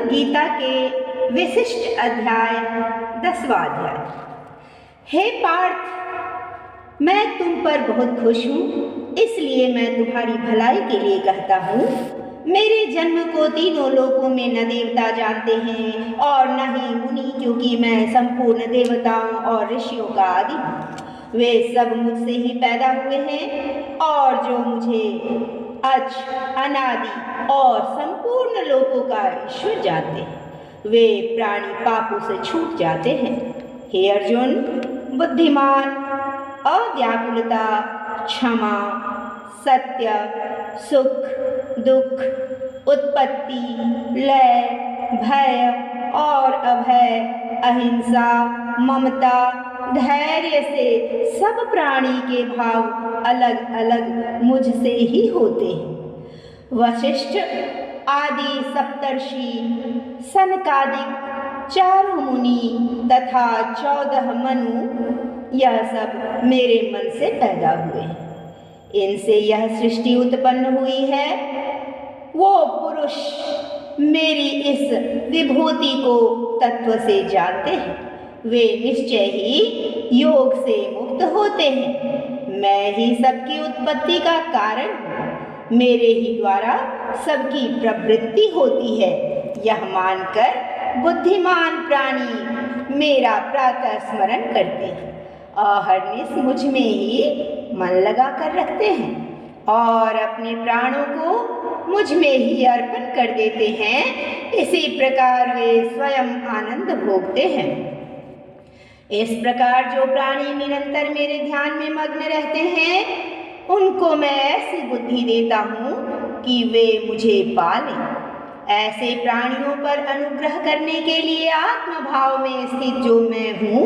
गीता के विशिष्ट अध्याय 10वां अध्याय। हे पार्थ, मैं तुम पर बहुत खुश हूँ, इसलिए मैं तुम्हारी भलाई के लिए कहता हूँ। मेरे जन्म को तीनों लोकों में न देवता जानते हैं और न ही मुनि, क्योंकि मैं संपूर्ण देवताओं और ऋषियों का आदि हूँ। वे सब मुझसे ही पैदा हुए हैं और जो मुझे अज, अनादि और संपूर्ण लोकों का ईश्वर जानते हैं, वे प्राणी पापों से छूट जाते हैं। हे अर्जुन, बुद्धिमान अव्याकुलता, क्षमा, सत्य, सुख, दुख, उत्पत्ति, लय, भय और अभय, अहिंसा, ममता, धैर्य से सब प्राणी के भाव अलग अलग मुझसे ही होते हैं। वशिष्ठ आदि सप्तर्षि, सनकादिक चारों मुनि तथा 14 मनु, यह सब मेरे मन से पैदा हुए हैं। इनसे यह सृष्टि उत्पन्न हुई है। वो पुरुष मेरी इस विभूति को तत्व से जानते हैं, वे निश्चय ही योग से मुक्त होते हैं। मैं ही सबकी उत्पत्ति का कारण हूँ, मेरे ही द्वारा सबकी प्रवृत्ति होती है। यह मानकर बुद्धिमान प्राणी मेरा प्रातः स्मरण करते हैं, अहर्निश मुझ में ही मन लगा कर रखते हैं और अपने प्राणों को मुझ में ही अर्पण कर देते हैं। इसी प्रकार वे स्वयं आनंद भोगते हैं। इस प्रकार जो प्राणी निरंतर मेरे ध्यान में मग्न रहते हैं, उनको मैं ऐसी बुद्धि देता हूँ कि वे मुझे पालें। ऐसे प्राणियों पर अनुग्रह करने के लिए आत्मभाव में स्थित जो मैं हूँ,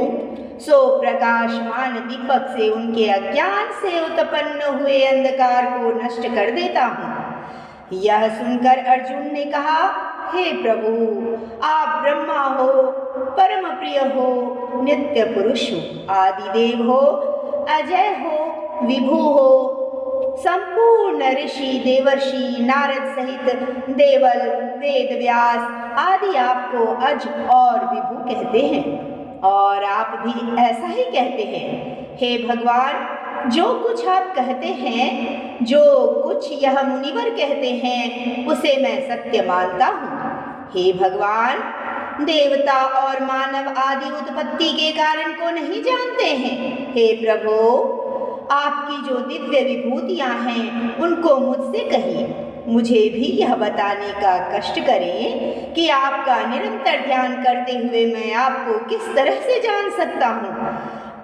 सो प्रकाशमान दीपक से उनके अज्ञान से उत्पन्न हुए अंधकार को नष्ट कर देता हूँ। यह सुनकर अर्जुन ने कहा, हे प्रभु, आप ब्रह्मा हो, परम प्रिय हो, नित्य पुरुष हो, आदिदेव हो, अजय हो, विभु हो, संपूर्ण ऋषि देवर्षि नारद सहित देवल वेद व्यास आदि आपको अज और विभु कहते हैं और आप भी ऐसा ही कहते हैं। हे भगवान, जो कुछ आप कहते हैं, जो कुछ यह मुनिवर कहते हैं, उसे मैं सत्य मानता हूँ। हे भगवान, देवता और मानव आदि उत्पत्ति के कारण को नहीं जानते हैं। हे प्रभु, आपकी जो दिव्य विभूतियाँ हैं, उनको मुझसे कहिए। मुझे भी यह बताने का कष्ट करें कि आपका निरंतर ध्यान करते हुए मैं आपको किस तरह से जान सकता हूँ।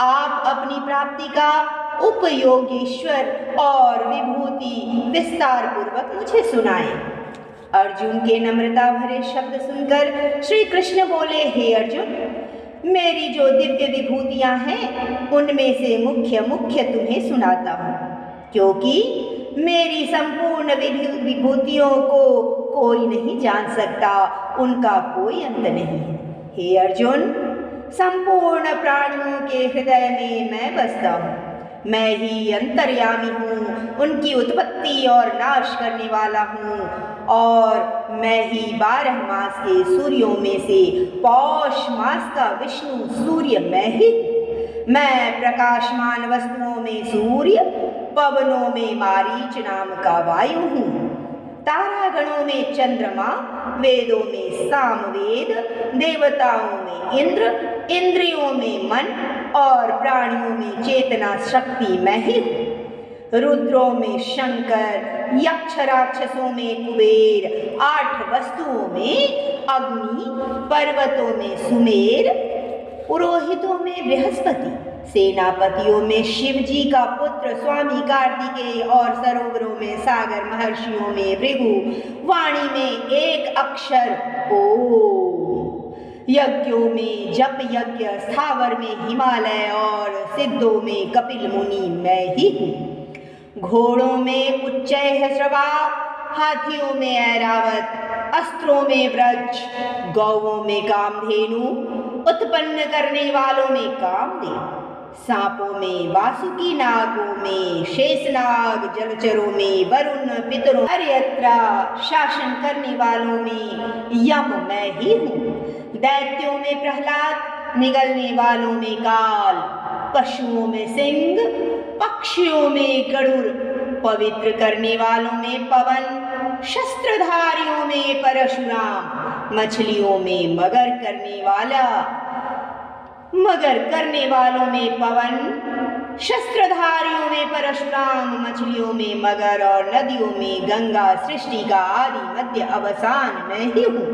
आप अपनी प्राप्ति का उपयोगेश्वर और विभूति विस्तार पूर्वक मुझे सुनाएं। अर्जुन के नम्रता भरे शब्द सुनकर श्री कृष्ण बोले, हे अर्जुन, मेरी जो दिव्य विभूतियाँ हैं, उनमें से मुख्य मुख्य तुम्हें सुनाता हूँ, क्योंकि मेरी संपूर्ण विभूतियों को कोई नहीं जान सकता, उनका कोई अंत नहीं है। हे अर्जुन, संपूर्ण प्राणियों के हृदय में मैं बसता हूँ। मैं ही अंतर्यामी हूँ, उनकी उत्पत्ति और नाश करने वाला हूँ और मैं ही 12 मास के सूर्यों में से पौष मास का विष्णु सूर्य मैं ही। मैं प्रकाशमान वस्तुओं में सूर्य, पवनों में मारीच नाम का वायु हूँ, तारागणों में चंद्रमा, वेदों में सामवेद, देवताओं में इंद्र, इंद्रियों में मन और प्राणियों में चेतना शक्ति मैं ही हूँ। रुद्रों में शंकर, यक्ष राक्षसों में कुबेर, 8 वस्तुओं में अग्नि, पर्वतों में सुमेर, पुरोहितों में बृहस्पति, सेनापतियों में शिव जी का पुत्र स्वामी कार्तिकेय और सरोवरों में सागर, महर्षियों में भृगु, वाणी में एक अक्षर ओम, यज्ञों में जप यज्ञ, स्थावर में हिमालय और सिद्धों में कपिल मुनि मैं ही हूँ। घोड़ों में उच्चैः श्रवा, हाथियों में ऐरावत, अस्त्रों में व्रज, गौओं में कामधेनु, उत्पन्न करने वालों में कामदेव, सांपों में, वासुकी नागों में, शेषनाग, जलचरों में, वरुण पितरों, अर्यत्र शासन करने वालों में यम मैं ही हूँ। दैत्यों में प्रहलाद, निगलने वालों में काल, पशुओं में सिंह, पक्षियों में गरुड़, पवित्र करने वालों में पवन, शस्त्रधारियों में परशुराम, मछलियों में मगर करने वालों में पवन, शस्त्रधारियों में परशुराम, मछलियों में मगर और नदियों में गंगा। सृष्टि का आदि मध्य अवसान मैं ही हूँ।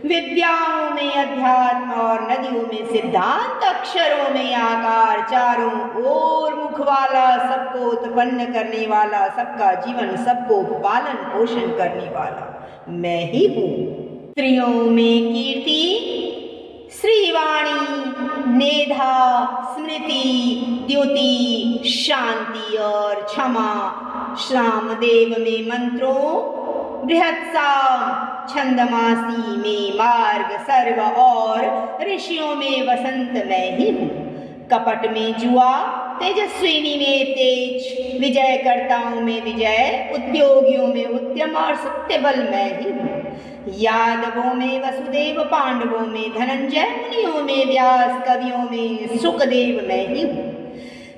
विद्याओं में अध्यात्म और नदियों में सिद्धांत, अक्षरों में आकार, चारों ओर मुख वाला, सबको उत्पन्न करने वाला, सबका जीवन, सबको पालन पोषण करने वाला मैं ही हूँ। स्त्रियों में कीर्ति, श्रीवाणी, नेधा, स्मृति, द्युति, शांति और क्षमा। श्यामदेव में मंत्रों, बृहत्साम, छंदमासी में मार्ग, सर्व और ऋषियों में वसंत मैं ही हूँ। कपट में जुआ, तेजस्विनी में तेज, विजयकर्ताओं में विजय, उद्योगियों में उद्यम और सत्यबल मैं ही हूँ। यादवों में वसुदेव, पांडवों में धनंजय, मुनियों में व्यास, कवियों में सुखदेव मैं ही हूँ।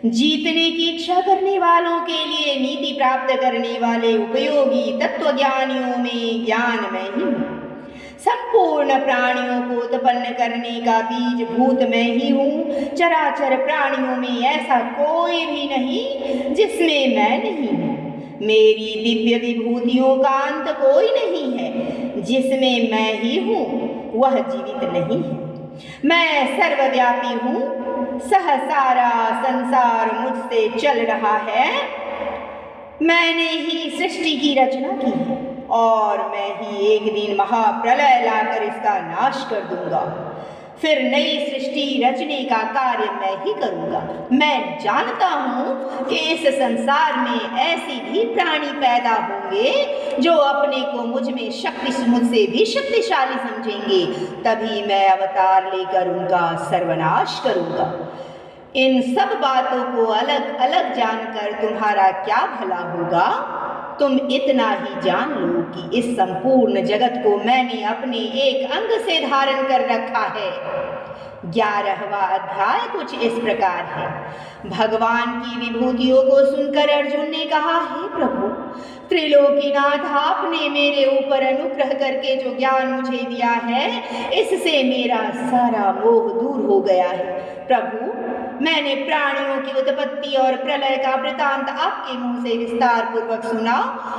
जीतने की इच्छा करने वालों के लिए नीति प्राप्त करने वाले उपयोगी तत्वज्ञानियों में ज्ञान मैं ही हूँ। संपूर्ण प्राणियों को उत्पन्न करने का बीज भूत मैं ही हूँ। चराचर प्राणियों में ऐसा कोई भी नहीं जिसमें मैं नहीं हूँ। मेरी दिव्य विभूतियों का अंत कोई नहीं है। जिसमें मैं ही हूँ वह जीवित नहीं है। मैं सर्वव्यापी हूँ। सारा संसार मुझसे चल रहा है। मैंने ही सृष्टि की रचना की है और मैं ही एक दिन महाप्रलय लाकर इसका नाश कर दूंगा। फिर नई सृष्टि रचने का कार्य मैं ही करूंगा। मैं जानता हूँ कि इस संसार में ऐसे भी प्राणी पैदा होंगे जो अपने को मुझसे भी शक्तिशाली समझेंगे। तभी मैं अवतार लेकर उनका सर्वनाश करूंगा। इन सब बातों को अलग अलग जानकर तुम्हारा क्या भला होगा। तुम इतना ही जान लो कि इस संपूर्ण जगत को मैंने अपने एक अंग से धारण कर रखा है। 11वां अध्याय कुछ इस प्रकार है। भगवान की विभूतियों को सुनकर अर्जुन ने कहा, हे प्रभु, त्रिलोकीनाथ, आपने मेरे ऊपर अनुग्रह करके जो ज्ञान मुझे दिया है, इससे मेरा सारा मोह दूर हो गया है। प्रभु, मैंने प्राणियों की उत्पत्ति और प्रलय का वृतांत आपके मुंह से विस्तार पूर्वक सुना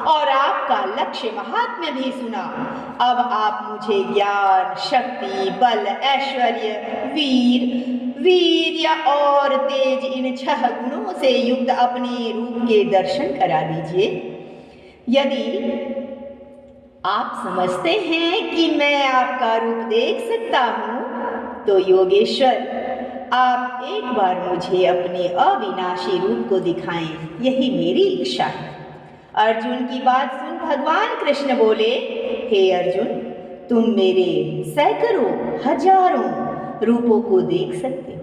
और आपका लक्ष्य महात्म्य भी सुना। अब आप मुझे ज्ञान, शक्ति, बल, ऐश्वर्य, वीर्य और तेज, इन 6 गुणों से युक्त अपने रूप के दर्शन करा दीजिए। यदि आप समझते हैं कि मैं आपका रूप देख सकता हूँ तो योगेश्वर, आप एक बार मुझे अपने अविनाशी रूप को दिखाएं। यही मेरी इच्छा है। अर्जुन की बात सुन भगवान कृष्ण बोले, हे अर्जुन, तुम मेरे सैकड़ों हजारों रूपों को देख सकते हो।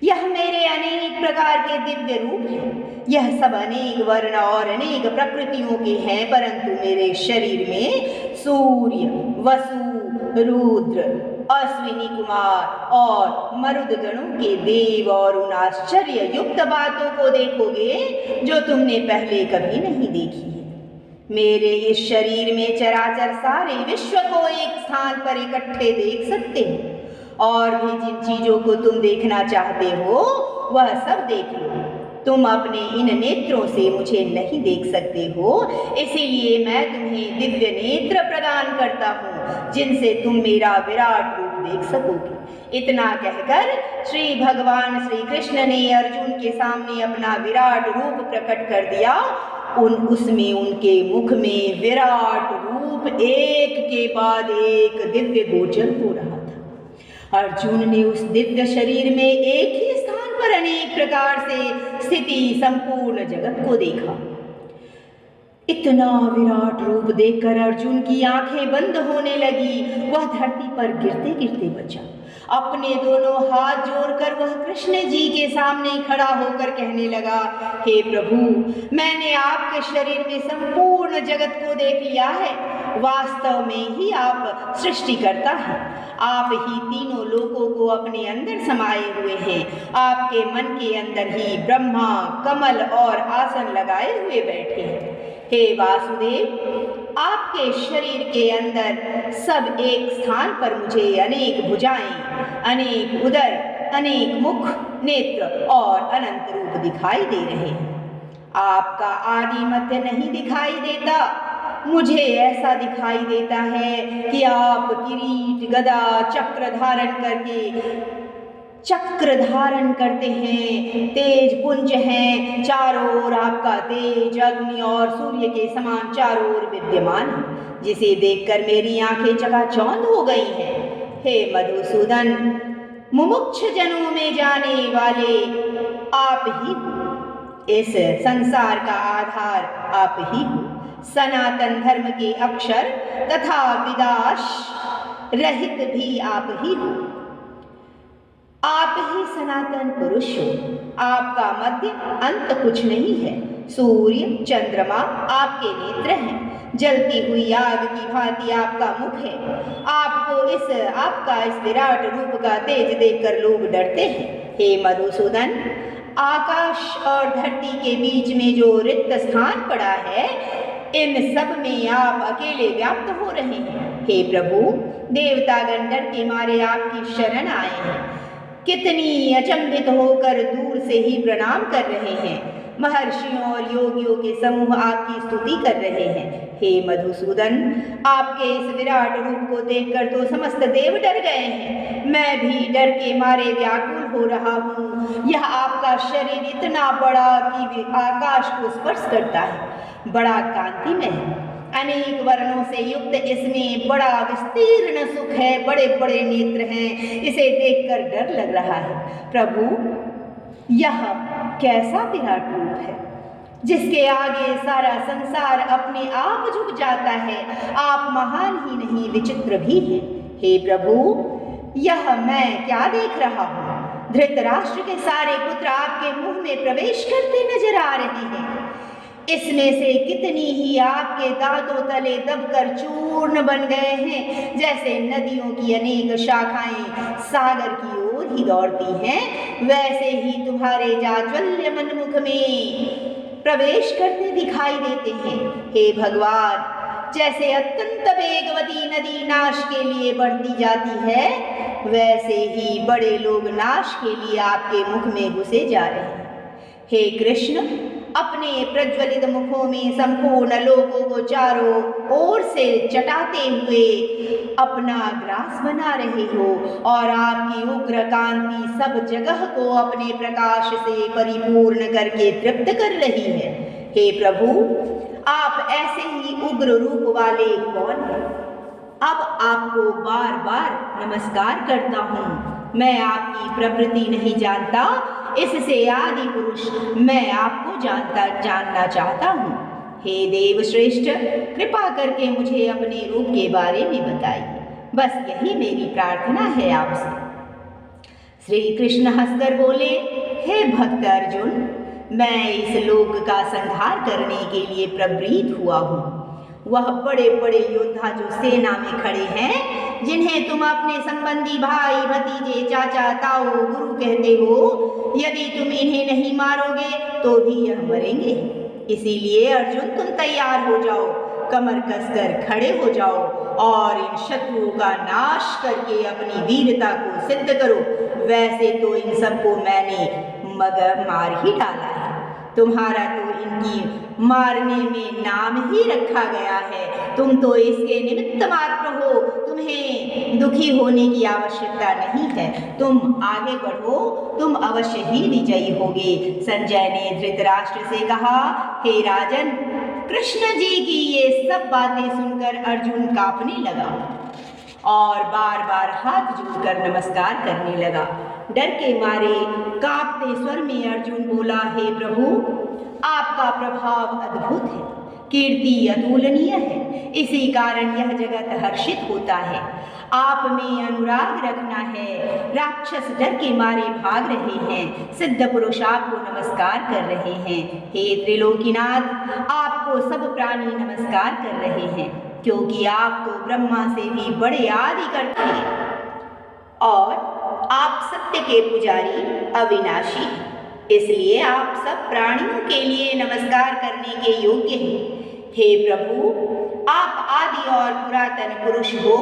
यह मेरे अनेक प्रकार के दिव्य रूप हैं। यह सब अनेक वर्ण और अनेक प्रकृतियों के हैं, परंतु मेरे शरीर में सूर्य, वसु, रुद्र, अश्विनी कुमार और मरुद गणों के देव और उन आश्चर्य युक्त बातों को देखोगे जो तुमने पहले कभी नहीं देखी है। मेरे इस शरीर में चराचर सारे विश्व को एक स्थान पर इकट्ठे देख सकते हो और भी जिन चीजों को तुम देखना चाहते हो वह सब देख लो। तुम अपने इन नेत्रों से मुझे नहीं देख सकते हो, इसीलिए मैं तुम्हें दिव्य नेत्र प्रदान करता हूँ जिनसे तुम मेरा विराट रूप देख सकोगे। इतना कहकर श्री भगवान श्री कृष्ण ने अर्जुन के सामने अपना विराट रूप प्रकट कर दिया। उसमें उनके मुख में विराट रूप एक के बाद एक दिव्य गोचर हो रहा था। अर्जुन ने उस दिव्य शरीर में एक ही स्थान पर अनेक प्रकार से स्थिति संपूर्ण जगत को देखा। इतना विराट रूप देखकर अर्जुन की आंखें बंद होने लगी। वह धरती पर गिरते गिरते बचा अपने दोनों हाथ जोड़कर वह कृष्ण जी के सामने खड़ा होकर कहने लगा, हे प्रभु, मैंने आपके शरीर में संपूर्ण जगत को देख लिया है। वास्तव में ही आप सृष्टिकर्ता हैं। आप ही तीनों लोकों को अपने अंदर समाये हुए हैं। आपके मन के अंदर ही ब्रह्मा, कमल और आसन लगाए हुए बैठे हैं। हे वासुदेव, आपके शरीर के अंदर सब एक स्थान पर मुझे अनेक भुजाएं, अनेक उदर, अनेक मुख, नेत्र और अनंत रूप दिखाई दे रहे हैं। आपका आदि मध्य नहीं दिखाई देता। मुझे ऐसा दिखाई देता है कि आप किरीट, गदा, चक्र धारण करते हैं। तेज पुंज हैं। चारों ओर आपका तेज अग्नि और सूर्य के समान चारों ओर विद्यमान है, जिसे देखकर मेरी आंखें चकाचौंध हो गई हैं। हे मधुसूदन, मुमुक्ष जनों में जाने वाले आप ही। इस संसार का आधार आप ही हो। सनातन धर्म के अक्षर तथा विनाश रहित भी आप ही हो। आप ही सनातन पुरुष हो। आपका मध्य अंत कुछ नहीं है। सूर्य, चंद्रमा आपके नेत्र हैं। जलती हुई आग की भांति आपका मुख है। आपका इस विराट रूप का तेज देखकर लोग डरते हैं। हे मधुसूदन, आकाश और धरती के बीच में जो रिक्त स्थान पड़ा है, इन सब में आप अकेले व्याप्त हो रहे हैं। हे प्रभु, देवतागण डर के मारे आपकी शरण आए हैं। कितनी अचंभित होकर दूर से ही प्रणाम कर रहे हैं। महर्षियों और योगियों के समूह आपकी स्तुति कर रहे हैं। हे मधुसूदन, आपके इस विराट रूप को देखकर तो समस्त देव डर गए हैं। मैं भी डर के मारे व्याकुल हो रहा हूँ। यह आपका शरीर इतना बड़ा कि आकाश को स्पर्श करता है। बड़ा कांतिमय है। अनेक वर्णों से युक्त इसमें बड़ा विस्तीर्ण सुख है। बड़े बड़े नेत्र हैं। इसे देखकर डर लग रहा है। प्रभु, यह कैसा विराट रूप है, जिसके आगे सारा संसार अपने आप झुक जाता है। आप महान ही नहीं, विचित्र भी हैं। हे प्रभु, यह मैं क्या देख रहा हूँ? धृतराष्ट्र के सारे पुत्र आपके मुंह में प्रवेश करते नजर आ रहे हैं। इसमें से कितनी ही आपके दांतों तले दबकर चूर्ण बन गए हैं। जैसे नदियों की अनेक शाखाएं सागर की ओर ही दौड़ती हैं, वैसे ही तुम्हारे जाज्वल्यमान मुख में प्रवेश करते दिखाई देते हैं। हे भगवान, जैसे अत्यंत वेगवती नदी नाश के लिए बढ़ती जाती है, वैसे ही बड़े लोग नाश के लिए आपके मुख में घुसे जा रहे हैं। हे कृष्ण, अपने प्रज्वलित मुखों में संपूर्ण लोकों को चारों ओर से चटाते हुए अपना ग्रास बना रहे हो और आपकी उग्र कांति सब जगह को अपने प्रकाश से परिपूर्ण करके तृप्त कर रही है। हे प्रभु, आप ऐसे ही उग्र रूप वाले कौन हैं? अब आपको बार बार नमस्कार करता हूँ। मैं आपकी प्रवृत्ति नहीं जानता, इससे आदि पुरुष मैं आपको जानना चाहता हूँ। हे देव श्रेष्ठ, कृपा करके मुझे अपने रूप के बारे में बताइए। बस यही मेरी प्रार्थना है आपसे। श्री कृष्ण हंसकर बोले, हे भक्त अर्जुन, मैं इस लोक का संहार करने के लिए प्रवृत्त हुआ हूँ। वह बड़े बड़े योद्धा जो सेना में खड़े हैं, जिन्हें तुम अपने संबंधी, भाई, भतीजे, चाचा, ताऊ, गुरु कहते हो, यदि तुम इन्हें नहीं मारोगे तो भी यह मरेंगे। इसीलिए अर्जुन, तुम तैयार हो जाओ, कमर कसकर खड़े हो जाओ और इन शत्रुओं का नाश करके अपनी वीरता को सिद्ध करो। वैसे तो इन सबको मैंने मगर मार ही डाला है। तुम्हारा तो इनकी मारने में नाम ही रखा गया है। तुम तो इसके निमित्त मात्र हो। तुम्हें दुखी होने की आवश्यकता नहीं है। तुम आगे बढ़ो, तुम अवश्य ही विजयी होगे। संजय ने धृतराष्ट्र से कहा, हे राजन, कृष्ण जी की ये सब बातें सुनकर अर्जुन कांपने लगा और बार बार हाथ जोड़कर नमस्कार करने लगा। डर के मारे कांपते स्वर में अर्जुन बोला, हे प्रभु, आपका प्रभाव अद्भुत है, कीर्ति अतुलनीय है। इसी कारण यह जगत हर्षित होता है। आप में अनुराग रखना है। राक्षस डर के मारे भाग रहे हैं, सिद्ध पुरुष आपको नमस्कार कर रहे हैं। हे त्रिलोकीनाथ, आपको सब प्राणी नमस्कार कर रहे हैं, क्योंकि आप तो ब्रह्मा से भी बड़े आदि करते हैं और आप सत्य के पुजारी अविनाशी, इसलिए आप सब प्राणियों के लिए नमस्कार करने के योग्य हैं। हे प्रभु, आप आदि और पुरातन पुरुष हो,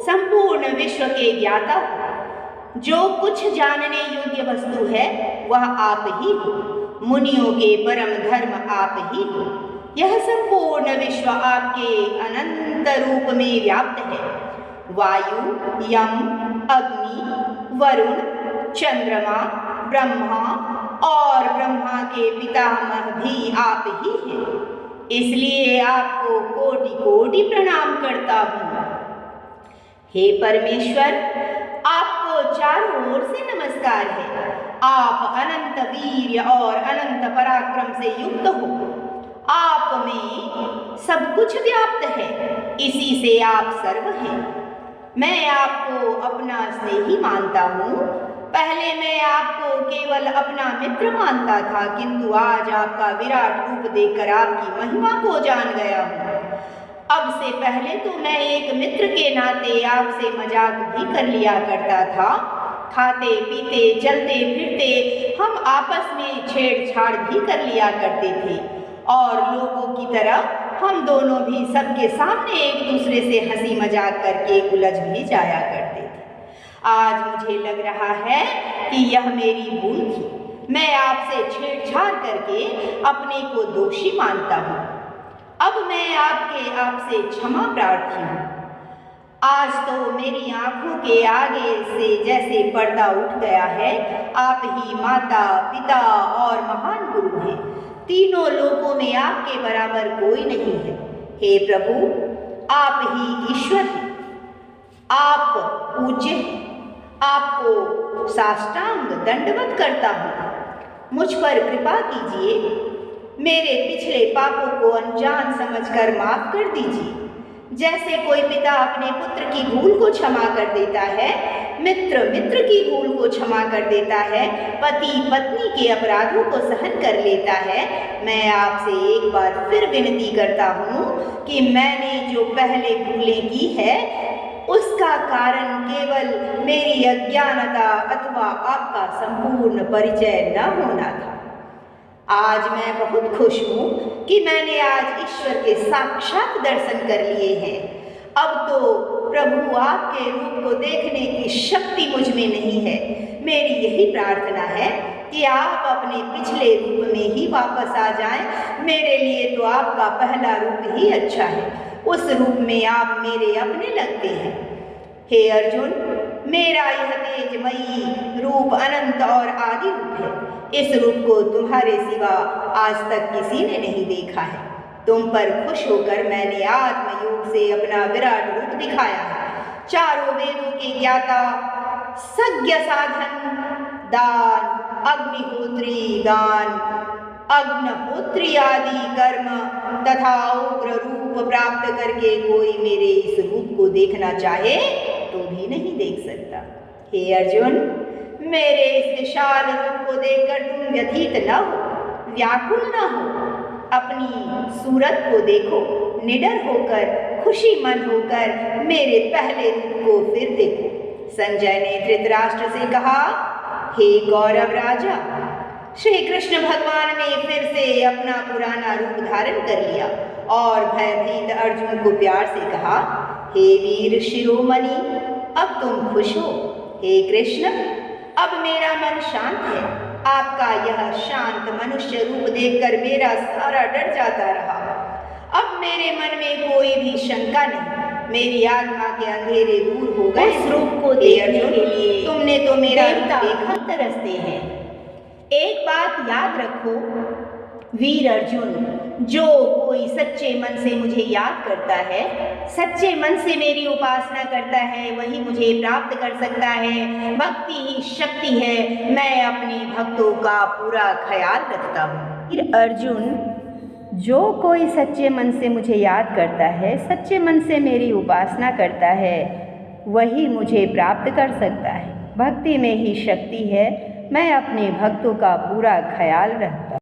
संपूर्ण विश्व के ज्ञाता हो। जो कुछ जानने योग्य वस्तु है वह आप ही हो। मुनियों के परम धर्म आप ही हो। यह संपूर्ण विश्व आपके अनंत रूप में व्याप्त है। वायु, यम, अग्नि, वरुण, चंद्रमा, ब्रह्मा और ब्रह्मा के पितामह भी आप ही हैं। इसलिए आपको कोटि कोटि प्रणाम करता हूँ। हे परमेश्वर, आपको चारों ओर से नमस्कार है। आप अनंत वीर्य और अनंत पराक्रम से युक्त हो। आप में सब कुछ व्याप्त है, इसी से आप सर्व हैं। मैं आपको अपना स्नेही मानता हूँ। पहले मैं आपको केवल अपना मित्र मानता था, किंतु आज आपका विराट रूप देखकर आपकी महिमा को जान गया हूँ। अब से पहले तो मैं एक मित्र के नाते आपसे मजाक भी कर लिया करता था। खाते पीते चलते फिरते हम आपस में छेड़छाड़ भी कर लिया करते थे और लोगों की तरह हम दोनों भी सबके सामने एक दूसरे से हंसी मजाक करके उलझ भी जाया करते थे। आज मुझे लग रहा है कि यह मेरी भूल थी। मैं आपसे छेड़छाड़ करके अपने को दोषी मानता हूँ। अब मैं आपसे क्षमा प्रार्थी हूँ। आज तो मेरी आंखों के आगे से जैसे पर्दा उठ गया है। आप ही माता, पिता और महान गुरु हैं। तीनों लोकों में आपके बराबर कोई नहीं है। हे प्रभु, आप ही ईश्वर हैं। आप पूज्य हैं। आपको साष्टांग दंडवत करता हूँ। मुझ पर कृपा कीजिए। मेरे पिछले पापों को अनजान समझकर माफ कर दीजिए। जैसे कोई पिता अपने पुत्र की भूल को क्षमा कर देता है, मित्र मित्र की भूल को क्षमा कर देता है, पति पत्नी के अपराधों को सहन कर लेता है, मैं आपसे एक बार फिर विनती करता हूँ कि मैंने जो पहले भूलें की है उसका कारण केवल मेरी अज्ञानता अथवा आपका संपूर्ण परिचय न होना था। आज मैं बहुत खुश हूँ कि मैंने आज ईश्वर के साक्षात दर्शन कर लिए हैं। अब तो प्रभु आपके रूप को देखने की शक्ति मुझ में नहीं है। मेरी यही प्रार्थना है कि आप अपने पिछले रूप में ही वापस आ जाएं। मेरे लिए तो आपका पहला रूप ही अच्छा है। उस रूप में आप मेरे अपने लगते हैं। हे अर्जुन, मेरा यह तेजमयी रूप अनंत और आदि रूप है। इस रूप को तुम्हारे सिवा आज तक किसी ने नहीं देखा है। तुम पर खुश होकर मैंने आत्मयोग से अपना विराट रूप दिखाया है। चारों वेदों के ज्ञाता, सज्ञ साधन, दान, अग्निहोत्री दान, अग्निहोत्री आदि कर्म तथा उग्र रूप प्राप्त करके कोई मेरे इस रूप को देखना चाहे तो भी नहीं देख सकता। हे अर्जुन, मेरे इस विशाल रूप को देखकर तुम व्यथित न हो, व्याकुल न हो। अपनी सूरत को देखो, निडर होकर, खुशी मन होकर मेरे पहले रूप को फिर देखो। संजय ने धृतराष्ट्र से कहा, हे कौरव राजा, श्री कृष्ण भगवान ने फिर से अपना पुराना रूप धारण कर लिया और भयभीत अर्जुन को प्यार से कहा, हे वीर शिरोमणि, अब तुम खुश हो। हे कृष्ण, अब मेरा मन शांत है। आपका यह शांत मनुष्य रूप देखकर मेरा सारा डर जाता रहा। अब मेरे मन में कोई भी शंका नहीं। मेरी आत्मा के अंधेरे दूर हो गए। इस रूप को देखने के लिए तुमने तो मेरा देखा तरसते हैं। एक बात याद रखो वीर अर्जुन, जो कोई सच्चे मन से मुझे याद करता है, सच्चे मन से मेरी उपासना करता है, वही मुझे प्राप्त कर सकता है। भक्ति ही शक्ति है। मैं अपने भक्तों का पूरा ख्याल रखता हूँ। वीर अर्जुन, जो कोई सच्चे मन से मुझे याद करता है, सच्चे मन से मेरी उपासना करता है, वही मुझे प्राप्त कर सकता है। भक्ति में ही शक्ति है। मैं अपने भक्तों का पूरा ख्याल रखता हूँ।